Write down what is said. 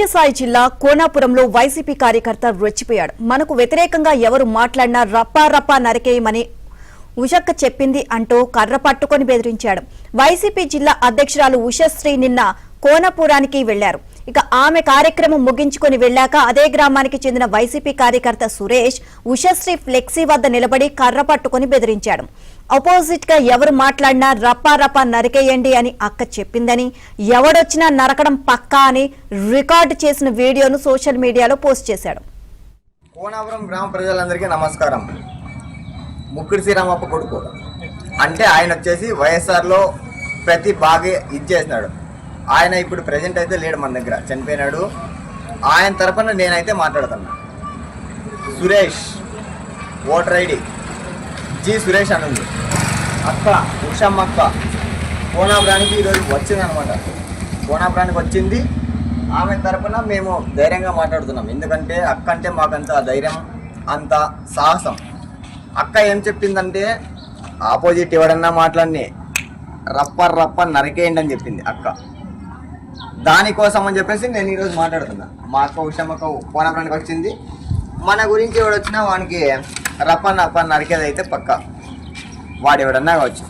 సత్యసాయి జిల్లా కోనాపురంలో వైసీపీ కార్యకర్త రెచ్చిపోయాడు. మనకు వ్యతిరేకంగా ఎవరు మాట్లాడినా రప్పా నరికేయమని ఉషక్క చెప్పింది అంటూ కర్ర పట్టుకొని బెదిరించాడు. వైసీపీ జిల్లా అధ్యక్షురాలు ఉషశ్రీ నిన్న కోనపురానికి వెళ్లారు. ఇక ఆమె కార్యక్రమం ముగించుకొని వెళ్లాక అదే గ్రామానికి చెందిన వైసీపీ కార్యకర్త సురేష్ ఉషశ్రీ ఫ్లెక్సీ వద్ద నిలబడి కర్ర పట్టుకొని బెదిరించాడు. అపోజిట్ గా ఎవరు మాట్లాడినా రప్పా నరికేయండి అని అక్క చెప్పిందని, ఎవడొచ్చినా నరకడం పక్కా అని రికార్డు చేసిన వీడియోను సోషల్ మీడియాలో పోస్ట్ చేశాడు. కోనాపురం గ్రామ ప్రజలందరికీ నమస్కారం. ముక్కుడి శ్రీరామప్ప కొడుకు అంటే ఆయన వచ్చేసి వైఎస్ఆర్లో ప్రతి బాగా ఇచ్చేసినాడు. ఆయన ఇప్పుడు ప్రజెంట్ అయితే లేడు, మన దగ్గర చనిపోయినాడు. ఆయన తరఫున నేనైతే మాట్లాడుతున్నా. Suresh voter ID G Suresh అని ఉంది. అక్క ఉషమ్మ అక్క కోనాపురానికి ఈరోజు వచ్చిందనమాట. కోనాపురానికి వచ్చింది. ఆమె తరఫున మేము ధైర్యంగా మాట్లాడుతున్నాం. ఎందుకంటే అక్క అంటే మాకంత ధైర్యం, అంత సాహసం. అక్క ఏం చెప్పిందంటే ఆపోజిట్ ఎవడన్నా మాట్లాడి రప్ప నరికేయండి అని చెప్పింది అక్క. దానికోసం అని చెప్పేసి నేను ఈరోజు మాట్లాడుతున్నా. మా అక్క ఉషమ్మక్క కోనాపురానికి వచ్చింది. మన గురించి ఎవడొచ్చినా వానికి రప్ప నరికేది అయితే పక్క. వాడు ఎవడన్నా కావచ్చు.